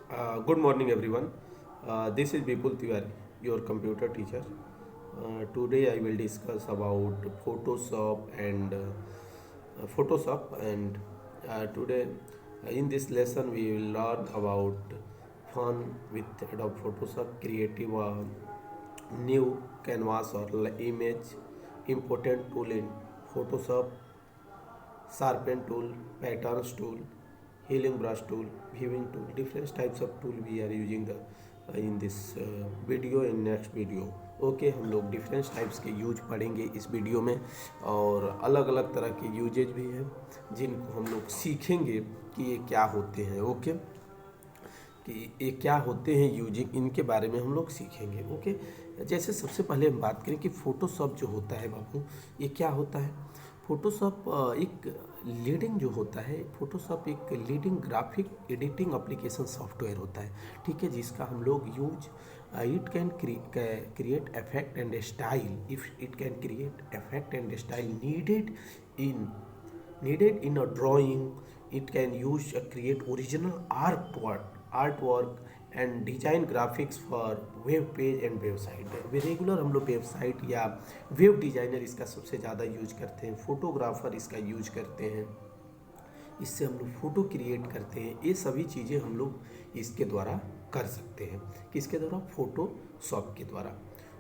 Good morning, everyone. This is Vipul Tiwari, your computer teacher. Today, I will discuss about Photoshop. And today, in this lesson, we will learn about fun with Adobe Photoshop, creative new canvas or image, important tool in Photoshop, sharpen tool, patterns tool, healing brush tool, viewing tool, different types of tool we are using the in this video in next video. Okay, हम लोग different types के use पढ़ेंगे इस video में, और अलग अलग तरह के यूजेज भी हैं जिनको हम लोग सीखेंगे कि ये क्या होते हैं। ओके, कि ये क्या होते हैं यूजिंग, इनके बारे में हम लोग सीखेंगे। ओके, जैसे सबसे पहले हम बात करें कि फ़ोटोशॉप जो होता है बाबू, ये क्या होता है। फ़ोटोशॉप एक लीडिंग जो होता है, फ़ोटोशॉप एक leading graphic editing application software होता है, ठीक है, जिसका हम लोग use it can create effect and style, if it can create effect and style needed in a drawing. It can use create original artwork and design graphics for web page and website. Regular हम लोग website या web designer इसका सबसे ज़्यादा use करते हैं, photographer इसका use करते हैं, इससे हम लोग फ़ोटो क्रिएट करते हैं। ये सभी चीज़ें हम लोग इसके द्वारा कर सकते हैं, किसके द्वारा, फोटोशॉप के द्वारा।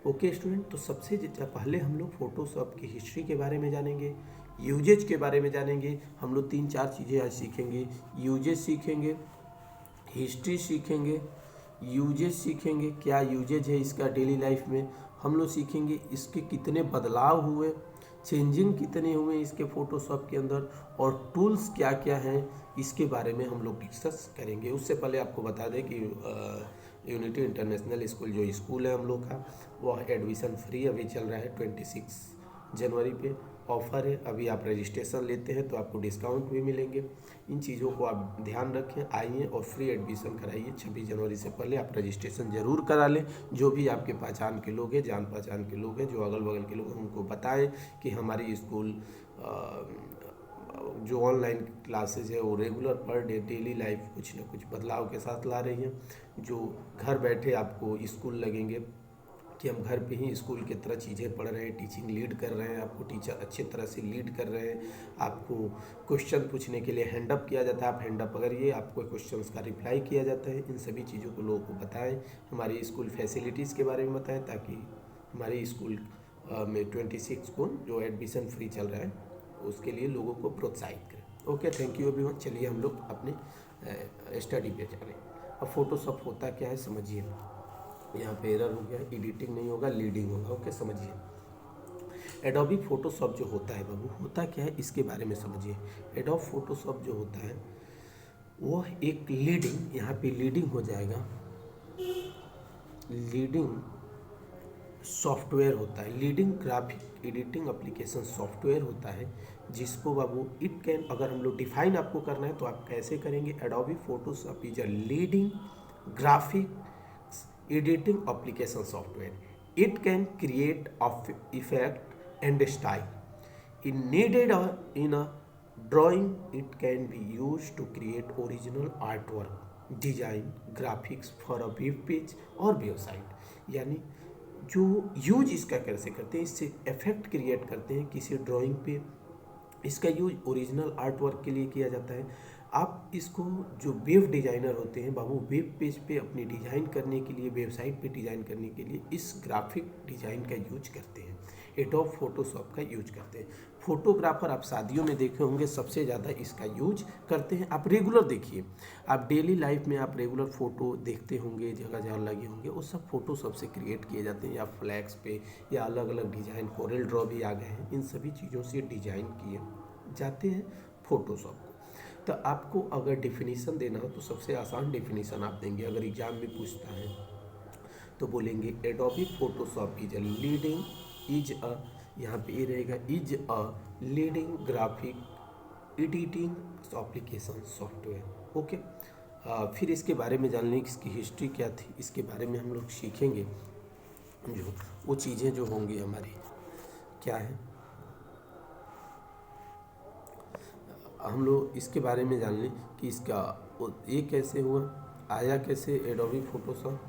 ओके स्टूडेंट, तो सबसे पहले हम लोग फोटोशॉप की हिस्ट्री के बारे में जानेंगे, यूजेज के बारे में जानेंगे। हम लोग 3-4 चीज़ें आज सीखेंगे, यूजेज सीखेंगे, हिस्ट्री सीखेंगे, यूजेज सीखेंगे, क्या यूजेज है इसका डेली लाइफ में, हम लोग सीखेंगे इसके कितने बदलाव हुए, चेंजिंग कितने हुए इसके फ़ोटोशॉप के अंदर, और टूल्स क्या क्या हैं इसके बारे में हम लोग डिस्कस करेंगे। उससे पहले आपको बता दें कि यूनिटी इंटरनेशनल स्कूल जो स्कूल है हम लोग का, वह एडमिशन फ्री अभी चल रहा है। 26 जनवरी पे ऑफ़र है। अभी आप रजिस्ट्रेशन लेते हैं तो आपको डिस्काउंट भी मिलेंगे। इन चीज़ों को आप ध्यान रखें, आइए और फ्री एडमिशन कराइए। 26 जनवरी से पहले आप रजिस्ट्रेशन ज़रूर करा लें। जो भी आपके पहचान के लोग हैं, जान पहचान के लोग हैं, जो अगल बगल के लोग हैं, उनको बताएं कि हमारी स्कूल जो ऑनलाइन क्लासेज है वो regular per day daily life कुछ ना कुछ बदलाव के साथ ला रही हैं, जो घर बैठे आपको स्कूल लगेंगे कि हम घर पे ही स्कूल की तरह चीज़ें पढ़ रहे हैं, टीचिंग लीड कर रहे हैं, आपको टीचर अच्छी तरह से लीड कर रहे हैं। आपको क्वेश्चन पूछने के लिए हैंड अप किया जाता है, आप हैंड अप करिए, आपको क्वेश्चंस का रिप्लाई किया जाता है। इन सभी चीज़ों को लोगों को बताएं, हमारी स्कूल फैसिलिटीज़ के बारे में बताएं, ताकि हमारे स्कूल में 26 को जो एडमिशन फ्री चल रहा है उसके लिए लोगों को प्रोत्साहित करें। Okay, thank you everyone. चलिए हम लोग अपने स्टडी पे चलें। अब फोटोशॉप होता क्या है समझिए। यहाँ पे एरर हो गया, एडिटिंग नहीं होगा, लीडिंग होगा। ओके, समझिए। एडोबी फोटोशॉप जो होता है बाबू, होता क्या है इसके बारे में समझिए। एडोब फोटोशॉप जो होता है वह एक लीडिंग, यहाँ पे लीडिंग हो जाएगा, लीडिंग सॉफ्टवेयर होता है, leading graphic editing application software होता है, जिसको बाबू इट कैन, अगर हम लोग डिफाइन आपको करना है तो आप कैसे करेंगे। Adobe Photoshop is a leading graphic editing application software. It can create effect and style. In needed in a drawing, it can be used to create original artwork, design, graphics for a web page और website. यानी जो use इसका कैसे करते हैं, इससे effect create करते हैं किसी ड्राइंग पे। इसका यूज ओरिजिनल आर्ट वर्क के लिए किया जाता है। आप इसको, जो वेब डिज़ाइनर होते हैं बाबू, वेब पेज पे अपनी डिज़ाइन करने के लिए, वेबसाइट पे डिज़ाइन करने के लिए इस ग्राफिक डिज़ाइन का यूज करते हैं, एडोब फोटोशॉप का यूज करते हैं। फोटोग्राफर आप शादियों में देखे होंगे सबसे ज़्यादा इसका यूज करते हैं। आप रेगुलर देखिए, आप डेली लाइफ में आप रेगुलर फ़ोटो देखते होंगे, जगह जगह लगे होंगे, वो सब फोटोशॉप से क्रिएट किए जाते हैं, या फ्लैक्स पे, या अलग अलग डिज़ाइन, कोरल ड्रॉ भी आ गए हैं, इन सभी चीज़ों से डिज़ाइन किए जाते हैं फोटोशॉप को। तो आपको अगर डिफिनीसन देना हो तो सबसे आसान डिफिनीसन आप देंगे, अगर एग्जाम में पूछता है तो बोलेंगे Adobe Photoshop is a leading, is a, यहाँ पे ये रहेगा, is a leading graphic editing application software. Okay, फिर इसके बारे में जानने की इसकी हिस्ट्री क्या थी, इसके बारे में हम लोग सीखेंगे। जो वो चीज़ें जो होंगी हमारी क्या है, हम लोग इसके बारे में जान लें कि इसका ये कैसे हुआ, आया कैसे एडोबी फोटोशॉप?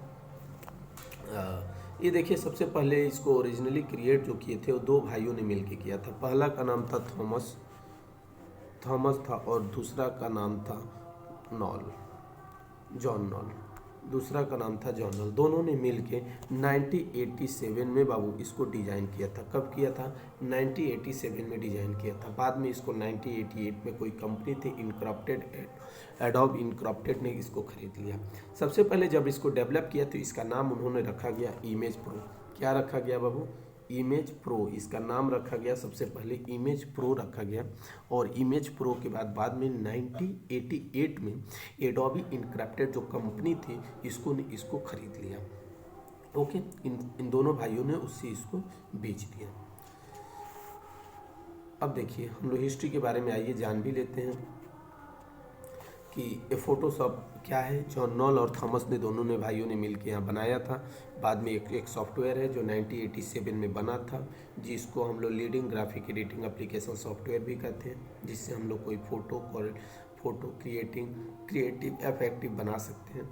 ये देखिए, सबसे पहले इसको ओरिजिनली क्रिएट जो किए थे वो दो भाइयों ने मिलके किया था। पहला का नाम था थॉमस था और दूसरा का नाम था जॉन नॉल। दूसरा का नाम था जॉन नॉल। दोनों ने मिलके 1987 में बाबू इसको डिज़ाइन किया था। कब किया था? 1987 में डिज़ाइन किया था। बाद में इसको 1988 में कोई कंपनी थी इनक्रॉप्टेड, एडोब इनक्रॉप्टेड ने इसको खरीद लिया। सबसे पहले जब इसको डेवलप किया तो इसका नाम उन्होंने रखा गया इमेज प्रो। क्या रखा गया बाबू? इमेज प्रो इसका नाम रखा गया। सबसे पहले इमेज प्रो रखा गया और इमेज प्रो के बाद में 1988 में एडोबी इनक्रॉप्टेड जो कंपनी थी इसको खरीद लिया। ओके, इन दोनों भाइयों ने उससे इसको बेच दिया। अब देखिए, हम लोग हिस्ट्री के बारे में आइए जान भी लेते हैं कि ये फोटोशॉप क्या है। जॉन नॉल और थॉमस ने दोनों ने भाइयों ने मिलकर यहाँ बनाया था। बाद में एक सॉफ्टवेयर है जो 1987 में बना था, जिसको हम लोग leading graphic editing application software भी कहते हैं, जिससे हम लोग कोई फोटो क्रिएटिव इफेक्टिव बना सकते हैं।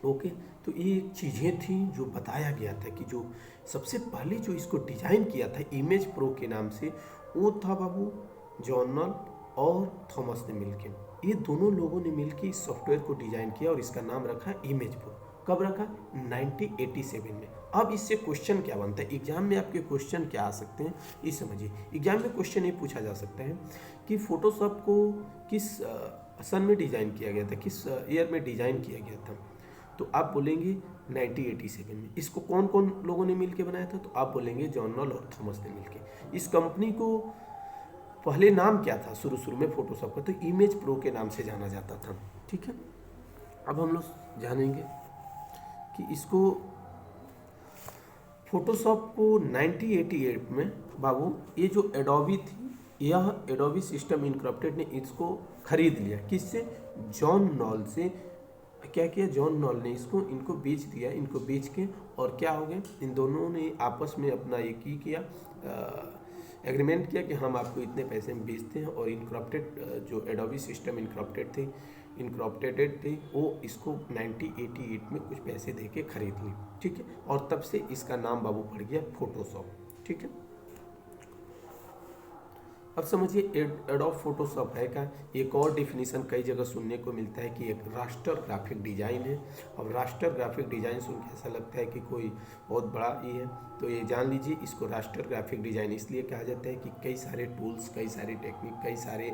ओके, तो ये चीज़ें थी जो बताया गया था कि जो सबसे पहले जो इसको डिज़ाइन किया था इमेज प्रो के नाम से, वो था बाबू जॉन नॉल और थॉमस ने मिलकर। ये दोनों लोगों ने मिलकर इस सॉफ्टवेयर को डिज़ाइन किया और इसका नाम रखा इमेज प्रो। कब रखा? 1987 में। अब इससे क्वेश्चन क्या बनता है एग्जाम में? आपके क्वेश्चन क्या आ सकते हैं ये समझिए। एग्जाम में क्वेश्चन ये पूछा जा सकता है कि फोटोशॉप को किस सन में डिज़ाइन किया गया था, किस ईयर में डिज़ाइन किया गया था। तो आप बोलेंगे 1987 में। इसको कौन कौन लोगों ने मिलकर बनाया था? तो आप बोलेंगे जॉन नॉल और थॉमस ने मिलकर। इस कंपनी को पहले नाम क्या था शुरू में फोटोशॉप का? तो इमेज प्रो के नाम से जाना जाता था। ठीक है, अब हम लोग जानेंगे कि इसको फोटोशॉप को 1988 में बाबू ये जो एडोबी थी, यह एडोबी सिस्टम इनकॉर्पोरेटेड ने इसको खरीद लिया। किससे? जॉन नॉल से। क्या किया? जॉन नॉल ने इनको बेच दिया। इनको बेच के और क्या हो गया, इन दोनों ने आपस में अपना एक ही किया एग्रीमेंट किया कि हम आपको इतने पैसे में बेचते हैं। और इनकॉर्पोरेटेड जो एडोबी सिस्टम इनकॉर्पोरेटेड थी वो इसको 1988 में कुछ पैसे दे के खरीद ली। ठीक है, और तब से इसका नाम बाबू पड़ गया फोटोशॉप। ठीक है, अब समझिए एडोब फोटोशॉप है क्या। एक और डिफिनीशन कई जगह सुनने को मिलता है कि एक रास्टर ग्राफिक डिज़ाइन है। अब रास्टर ग्राफिक डिज़ाइन सुन के ऐसा लगता है कि कोई बहुत बड़ा ये है, तो ये जान लीजिए इसको रास्टर ग्राफिक डिज़ाइन इसलिए कहा जाता है कि कई सारे टूल्स, कई सारे टेक्निक, कई सारे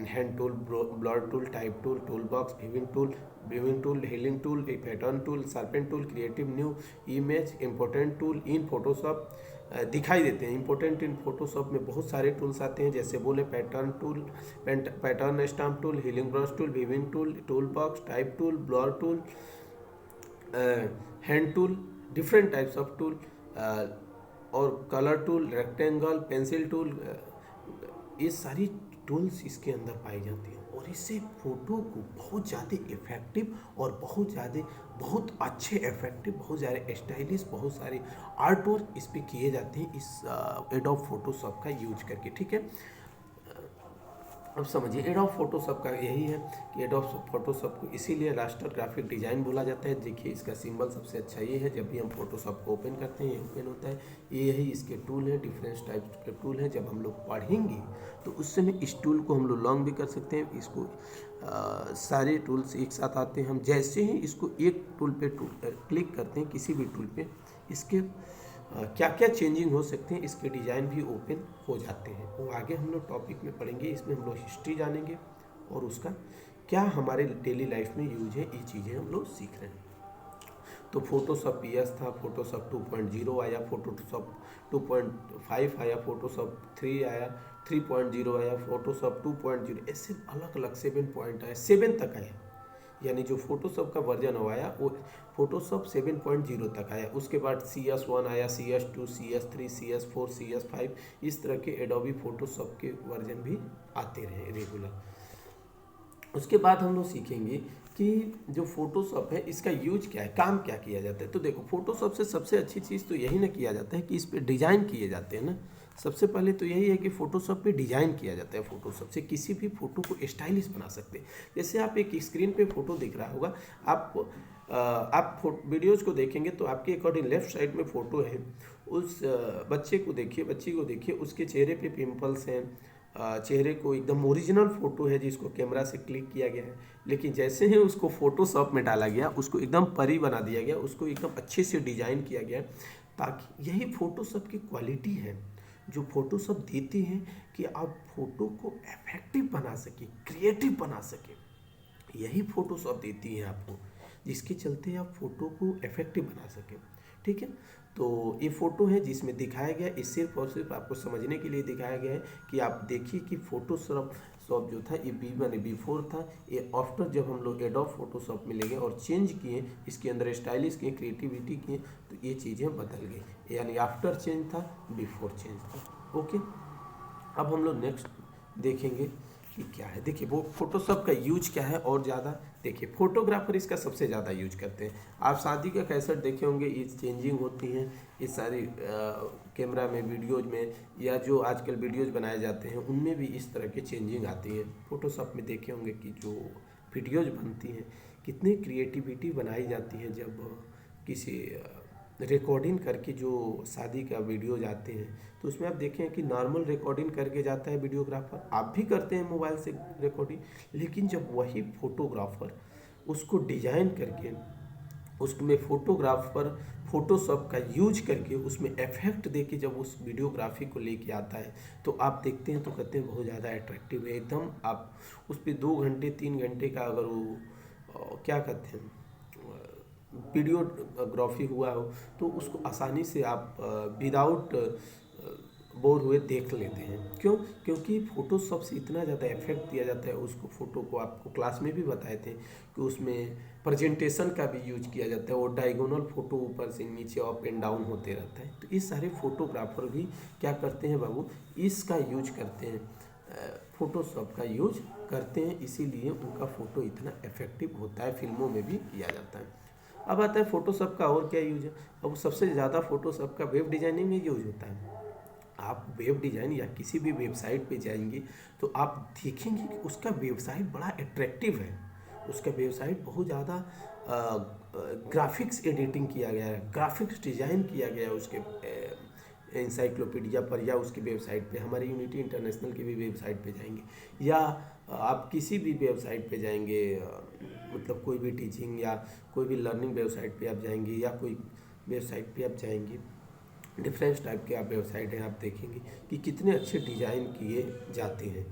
hand tool, blur tool, type tool, tool box, viewing tool, healing tool, pattern tool, sharpen tool, creative new image, important tool in Photoshop दिखाई देते हैं। इंपॉर्टेंट इन फोटोशॉप में बहुत सारे टूल्स आते हैं, जैसे बोले pattern tool, pattern stamp tool, healing brush tool, weaving tool, tool box, type tool, blur tool, hand tool, different types of tool, और colour tool, rectangle, pencil tool, ये सारी टूल्स इसके अंदर पाई जाती हैं। और इससे फोटो को बहुत ज़्यादा इफेक्टिव और बहुत अच्छे इफेक्टिव, बहुत ज़्यादा स्टाइलिश, बहुत सारे आर्ट वर्क इस पर किए जाते हैं इस एडोब फोटोशॉप का यूज करके। ठीक है, अब समझिए एडोब फोटोशॉप का यही है कि एडोब फोटोशॉप को इसीलिए रास्टर ग्राफिक डिज़ाइन बोला जाता है। देखिए इसका सिंबल सबसे अच्छा ये है, जब भी हम फोटोशॉप को ओपन करते हैं ये ओपन होता है। ये यही इसके टूल है, डिफरेंट टाइप के टूल हैं। जब हम लोग पढ़ेंगे तो उस समय इस टूल को हम लोग लॉन्ग भी कर सकते हैं। इसको सारे टूल्स एक साथ आते हैं। हम जैसे ही इसको एक टूल पे क्लिक करते हैं, किसी भी टूल पे, इसके क्या क्या चेंजिंग हो सकते हैं, इसके डिज़ाइन भी ओपन हो जाते हैं। वो आगे हम लोग टॉपिक में पढ़ेंगे। इसमें हम लोग हिस्ट्री जानेंगे और उसका क्या हमारे डेली लाइफ में यूज है, ये चीज़ें हम लोग सीख रहे हैं। तो फोटोशॉप PS था, फोटोशॉप 2.0 आया, फोटोशॉप 2.5 आया, फोटोशॉप 3 आया, 3.0 आया, फोटोशॉप 2.0, ऐसे अलग अलग 7 पॉइंट आया, 7 तक आया। यानी जो फोटोशॉप का वर्जन आया वो फोटोशॉप 7.0 तक आया। उसके बाद CS1 आया, CS2, CS3, CS4, CS5, इस तरह के एडोबी फोटोशॉप के वर्जन भी आते रहे रेगुलर। उसके बाद हम लोग सीखेंगे कि जो फोटोशॉप है इसका यूज क्या है, काम क्या किया जाता है। तो देखो फोटोशॉप से सबसे अच्छी चीज़ तो यही ना किया जाता है कि इस पर डिज़ाइन किए जाते हैं ना। सबसे पहले तो यही है कि फ़ोटोशॉप पे डिज़ाइन किया जाता है। फ़ोटोशॉप से किसी भी फ़ोटो को स्टाइलिश बना सकते हैं। जैसे आप एक स्क्रीन पे फ़ोटो दिख रहा होगा, आप वीडियोज़ को देखेंगे तो आपके अकॉर्डिंग लेफ्ट साइड में फ़ोटो है, उस बच्चे को देखिए, बच्ची को देखिए, उसके चेहरे पे पिंपल्स हैं, चेहरे को एकदम ओरिजिनल फ़ोटो है जिसको कैमरा से क्लिक किया गया है, लेकिन जैसे ही उसको फ़ोटोशॉप में डाला गया, उसको एकदम परी बना दिया गया, उसको एकदम अच्छे से डिज़ाइन किया गया, ताकि यही फ़ोटोशॉप की क्वालिटी है जो फ़ोटोशॉप देती है कि आप फ़ोटो को इफेक्टिव बना सकें, क्रिएटिव बना सकें। यही फ़ोटोशॉप देती है आपको, जिसके चलते आप फ़ोटो को इफेक्टिव बना सकें। ठीक है, तो ये फ़ोटो है जिसमें दिखाया गया, ये सिर्फ और सिर्फ आपको समझने के लिए दिखाया गया है कि आप देखिए कि फ़ोटोशॉप जो था ये माने बिफोर था, ये आफ्टर जब हम लोग एडोब फोटोशॉप में ले गए और चेंज किए, इसके अंदर स्टाइलिश किए, क्रिएटिविटी किए, तो ये चीज़ें बदल गई। यानी आफ्टर चेंज था, बिफोर चेंज था। ओके, अब हम लोग नेक्स्ट देखेंगे कि क्या है। देखिए वो फोटोशॉप का यूज क्या है और ज़्यादा। देखिए फोटोग्राफर इसका सबसे ज़्यादा यूज करते हैं। आप शादी का कैसेट देखे होंगे, ये चेंजिंग होती हैं ये सारी कैमरा में, वीडियोज में, या जो आजकल वीडियोज बनाए जाते हैं उनमें भी इस तरह की चेंजिंग आती है। फोटोशॉप में देखे होंगे कि जो वीडियोज बनती हैं कितनी क्रिएटिविटी बनाई जाती है जब किसी रिकॉर्डिंग करके जो शादी का वीडियो जाते हैं, तो उसमें आप देखें कि नॉर्मल रिकॉर्डिंग करके जाता है वीडियोग्राफर, आप भी करते हैं मोबाइल से रिकॉर्डिंग, लेकिन जब वही फोटोग्राफर उसको डिजाइन करके उसमें फोटोग्राफर फोटोशॉप का यूज करके उसमें इफेक्ट देके जब उस वीडियोग्राफी को लेके आता है, तो आप देखते हैं तो कहते हैं बहुत ज़्यादा अट्रैक्टिव है एकदम। आप उस पर 2 घंटे 3 घंटे का अगर वो क्या कहते हैं वीडियोग्राफी हुआ हो, तो उसको आसानी से आप विदाउट बोर हुए देख लेते हैं। क्यों? क्योंकि फोटोशॉप से इतना ज़्यादा इफेक्ट दिया जाता है उसको, फ़ोटो को आपको क्लास में भी बताए थे कि उसमें प्रेजेंटेशन का भी यूज किया जाता है। वो डायगोनल फ़ोटो ऊपर से नीचे अप एंड डाउन होते रहता है। तो ये सारे फोटोग्राफर भी क्या करते हैं बाबू, इसका यूज करते हैं, फोटोशॉप का यूज करते हैं, इसीलिए उनका फ़ोटो इतना इफेक्टिव होता है, फिल्मों में भी किया जाता है। अब आता है फोटोशॉप का और क्या यूज है। अब सबसे ज़्यादा फोटोशॉप का वेब डिज़ाइनिंग में यूज होता है। आप वेब डिज़ाइन या किसी भी वेबसाइट पे जाएंगे तो आप देखेंगे कि उसका वेबसाइट बड़ा अट्रैक्टिव है, उसका वेबसाइट बहुत ज़्यादा ग्राफिक्स एडिटिंग किया गया है, ग्राफिक्स डिज़ाइन किया गया है उसके इंसाइक्लोपीडिया पर या उसकी वेबसाइट पे। हमारी यूनिटी इंटरनेशनल की भी वेबसाइट पे जाएंगे, या आप किसी भी वेबसाइट पे जाएंगे, मतलब कोई भी टीचिंग या कोई भी लर्निंग वेबसाइट पे आप जाएंगे, या कोई वेबसाइट पे आप जाएंगे, डिफरेंस टाइप के आप वेबसाइट हैं, आप देखेंगे कि कितने अच्छे डिज़ाइन किए जाते हैं।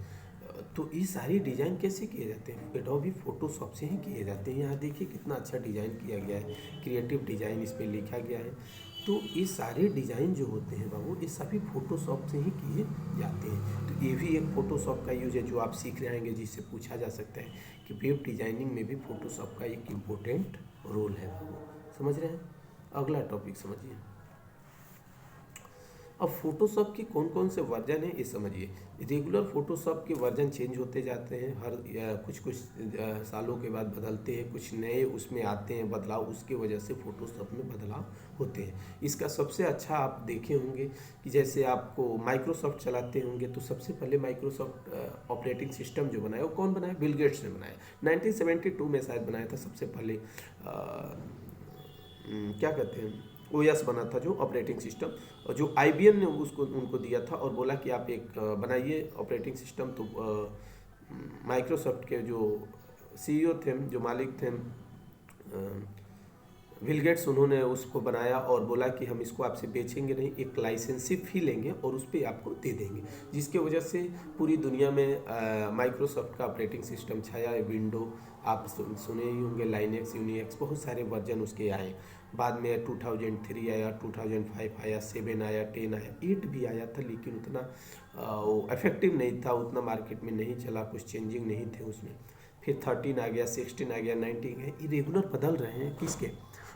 तो ये सारी डिज़ाइन कैसे किए जाते हैं, एडोबी फोटोशॉप से ही किए जाते हैं। यहाँ देखिए कितना अच्छा डिज़ाइन किया गया है, क्रिएटिव डिज़ाइन इस पर लिखा गया है। तो ये सारे डिज़ाइन जो होते हैं बाबू, ये सभी फोटोशॉप से ही किए जाते हैं। तो ये भी एक फोटोशॉप का यूज है जो आप सीख रहे हैं, जिससे पूछा जा सकता है कि वेब डिज़ाइनिंग में भी फोटोशॉप का एक इम्पोर्टेंट रोल है बाबू। समझ रहे हैं? अगला टॉपिक समझिए। अब फोटोशॉप के कौन कौन से वर्जन हैं ये समझिए। रेगुलर फोटोशॉप के वर्जन चेंज होते जाते हैं, हर कुछ सालों के बाद बदलते हैं, कुछ नए उसमें आते हैं बदलाव, उसकी वजह से फोटोशॉप में बदलाव होते हैं। इसका सबसे अच्छा आप देखे होंगे कि जैसे आपको माइक्रोसॉफ्ट चलाते होंगे, तो सबसे पहले माइक्रोसॉफ्ट ऑपरेटिंग सिस्टम जो बनाया वो कौन बनाया? बिल गेट्स ने बनाया। 1972 में शायद बनाया था सबसे पहले। क्या कहते हैं, ओएस बना था जो ऑपरेटिंग सिस्टम, और जो आईबीएम ने उसको उनको दिया था और बोला कि आप एक बनाइए ऑपरेटिंग सिस्टम। तो माइक्रोसॉफ्ट के जो सीईओ थे, जो मालिक थे बिल गेट्स, उन्होंने उसको बनाया और बोला कि हम इसको आपसे बेचेंगे नहीं, एक लाइसेंसी फी लेंगे और उस पर आपको दे देंगे, जिसके वजह से पूरी दुनिया में माइक्रोसॉफ्ट का ऑपरेटिंग सिस्टम छाया। विंडो आप सुने ही होंगे, लाइनेक्स, यूनिक्स, बहुत सारे वर्जन उसके आए। बाद में 2003 आया, 2005 आया, 7 आया, 10 आया, 8 भी आया था, लेकिन उतना वो इफेक्टिव नहीं था, उतना मार्केट में नहीं चला, कुछ चेंजिंग नहीं थे उसमें। फिर 13 आ गया, 16 आ गया, 19 गया। ये रेगुलर बदल रहे हैं किसके?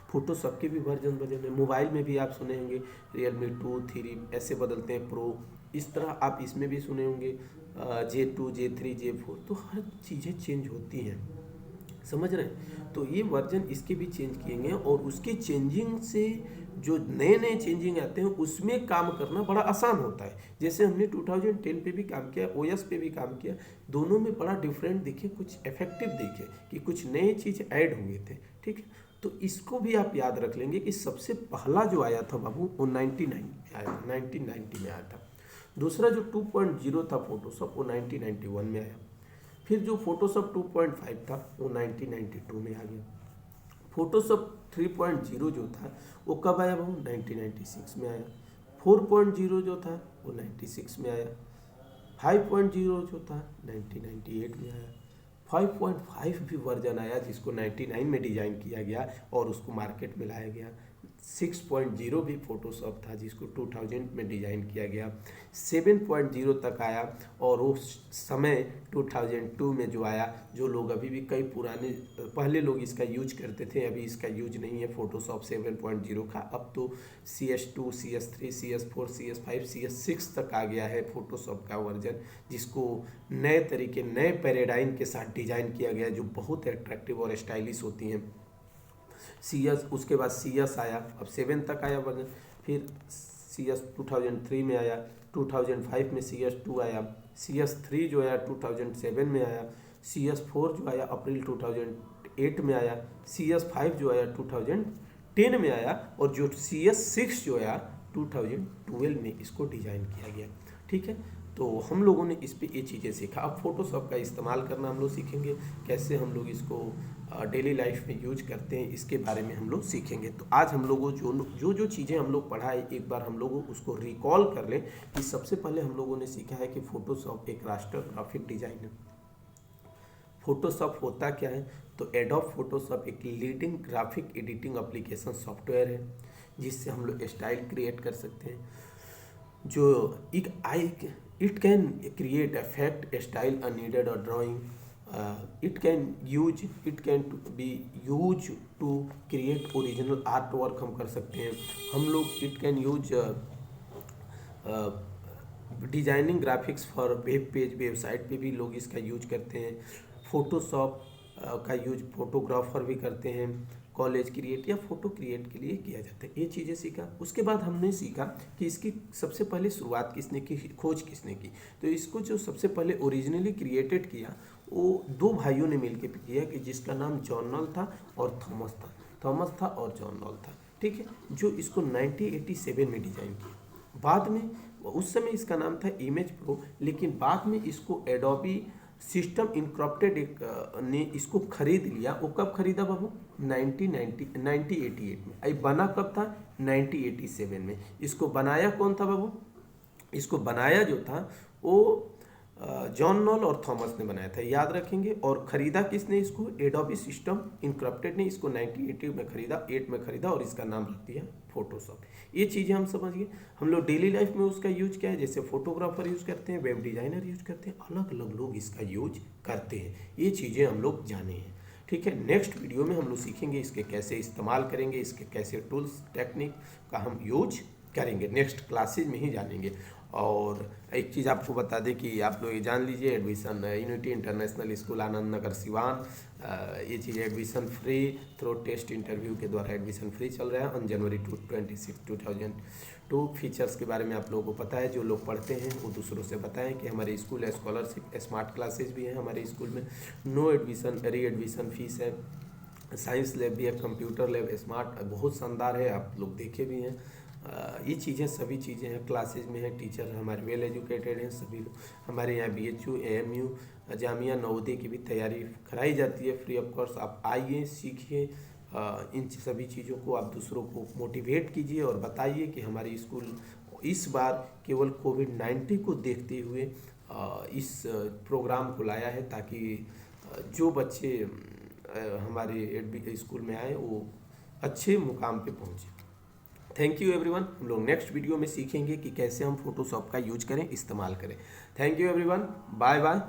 फोटोशॉप के भी वर्जन बदल रहे हैं। मोबाइल में भी आप सुने होंगे Realme 2, 3 ऐसे बदलते हैं, प्रो, इस तरह आप इसमें भी सुने होंगे J2, J3, J4। तो हर चीज़ें चेंज होती हैं, समझ रहे हैं। तो ये वर्जन इसके भी चेंज किए गए हैं और उसके चेंजिंग से जो नए नए चेंजिंग आते हैं उसमें काम करना बड़ा आसान होता है। जैसे हमने 2010 पे भी काम किया, ओएस पे भी काम किया, दोनों में बड़ा डिफरेंट दिखे, कुछ इफेक्टिव दिखे कि कुछ नए चीज़ ऐड हुए थे। ठीक है, तो इसको भी आप याद रख लेंगे कि सबसे पहला जो आया था बाबू वो 99 में आया था, 1990 में आया था। दूसरा जो 2.0 था फोटोशॉप वो 1991 में आया। फिर जो फोटोशॉप 2.5 था वो 1992 में आ गया। फोटोशॉप 3.0 जो था वो कब आया बाबू? 1996 में आया। 4.0 जो था वो 96 में आया। 5.0 जो था 1998 में आया। 5.5 भी वर्जन आया जिसको 99 में डिज़ाइन किया गया और उसको मार्केट में लाया गया। 6.0 भी फोटोशॉप था जिसको 2000 में डिज़ाइन किया गया। 7.0 तक आया और उस समय 2002 में जो आया, जो लोग अभी भी कई पुराने पहले लोग इसका यूज करते थे, अभी इसका यूज नहीं है फोटोशॉप 7.0 का। अब तो CS2, CS3, CS4, CS5, CS6 तक आ गया है फोटोशॉप का वर्जन, जिसको नए तरीके नए पैराडाइम के साथ डिज़ाइन किया गया जो बहुत अट्रैक्टिव और स्टाइलिश होती हैं। CS, उसके बाद CS आया, अब 7 तक आया वर्जन। फिर CS 2003 में आया, 2005 में CS2 आया, CS3 जो आया 2007 में आया, CS4 जो आया अप्रैल 2008 में आया, CS5 जो आया 2010 में आया और जो CS6 जो आया 2012 में इसको डिज़ाइन किया गया। ठीक है, तो हम लोगों ने इस पे ये चीज़ें सीखा। अब फोटोशॉप का इस्तेमाल करना हम लोग सीखेंगे, कैसे हम लोग इसको डेली लाइफ में यूज करते हैं इसके बारे में हम लोग सीखेंगे। तो आज हम लोगों जो चीज़ें हम लोग पढ़ा है एक बार हम लोगों उसको रिकॉल कर लें कि सबसे पहले हम लोगों ने सीखा है कि फोटोशॉप एक रास्टर ग्राफिक डिज़ाइन है। फोटोशॉप होता क्या है? तो एडोब फोटोशॉप एक leading graphic editing application software है जिससे हम लोग स्टाइल क्रिएट कर सकते हैं। जो it can create effect, style, unneeded or drawing. It can be used to create original artwork हम कर सकते हैं। हम लोग it can use designing graphics for web page, website पे भी लोग इसका यूज करते हैं। फोटोशॉप का यूज फोटोग्राफर भी करते हैं, कॉलेज क्रिएट या फोटो क्रिएट के लिए किया जाता है। ये चीज़ें सीखा। उसके बाद हमने सीखा कि इसकी सबसे पहले शुरुआत किसने की, खोज किसने की। तो इसको जो सबसे पहले ओरिजिनली क्रिएटेड किया वो दो भाइयों ने मिलकर किया कि जिसका नाम जॉन नॉल था और थॉमस था और जॉन नॉल था। ठीक है, जो इसको 1987 में डिज़ाइन किया। बाद में उस समय इसका नाम था इमेज प्रो, लेकिन बाद में इसको एडोबी सिस्टम इनकॉर्पोरेटेड ने इसको खरीद लिया। वो कब खरीदा बाबू? 1988 में। आई बना कब था? 1987 में। इसको बनाया कौन था बाबू? इसको बनाया जो था वो जॉन नॉल और थॉमस ने बनाया था, याद रखेंगे। और ख़रीदा किसने इसको? एडोबी सिस्टम इनकॉर्पोरेटेड ने इसको 1980 में खरीदा, 8 में खरीदा और इसका नाम रख दिया फोटोशॉप। ये चीज़ें हम समझ गए। हम लोग डेली लाइफ में उसका यूज क्या है, जैसे फोटोग्राफर यूज करते हैं, वेब डिज़ाइनर यूज करते हैं, अलग अलग लोग इसका यूज करते हैं। ये चीज़ें हम लोग जाने हैं। ठीक है, नेक्स्ट वीडियो में हम लोग सीखेंगे इसके कैसे इस्तेमाल करेंगे, इसके कैसे टूल्स टेक्निक का हम यूज करेंगे, नेक्स्ट क्लासेज में ही जानेंगे। और एक चीज़ आपको बता दें कि आप लोग ये जान लीजिए, admission unity international school Anand Nagar Siwan, ये चीज़ admission free through test interview के द्वारा एडमिशन फ्री चल रहा है ऑन जनवरी 26, 2002। फीचर्स के बारे में आप लोगों को पता है, जो लोग पढ़ते हैं वो दूसरों से बताएं कि हमारे स्कूल है, स्कॉलरशिप, स्मार्ट क्लासेज भी हैं हमारे स्कूल में, नो एडमिशन री एडमिशन फीस है, साइंस लैब भी है, कंप्यूटर लैब स्मार्ट बहुत शानदार है, आप लोग देखे भी हैं। ये चीज़ें सभी चीज़ें हैं, क्लासेज में है, टीचर हमारे वेल एजुकेटेड हैं सभी लोग। हमारे यहाँ BHU, AMU, जामिया नवोदय की भी तैयारी कराई जाती है फ्री ऑफ कोर्स। आप आइए, सीखिए, इन सभी चीज़ों को आप दूसरों को मोटिवेट कीजिए और बताइए कि हमारी स्कूल इस बार केवल कोविड-19 को देखते हुए इस प्रोग्राम को लाया है ताकि जो बच्चे हमारे स्कूल में आए वो अच्छे मुकाम पे पहुँचे। Thank you everyone. हम लोग नेक्स्ट वीडियो में सीखेंगे कि कैसे हम फोटोशॉप का यूज करें, इस्तेमाल करें। Thank you everyone, bye bye.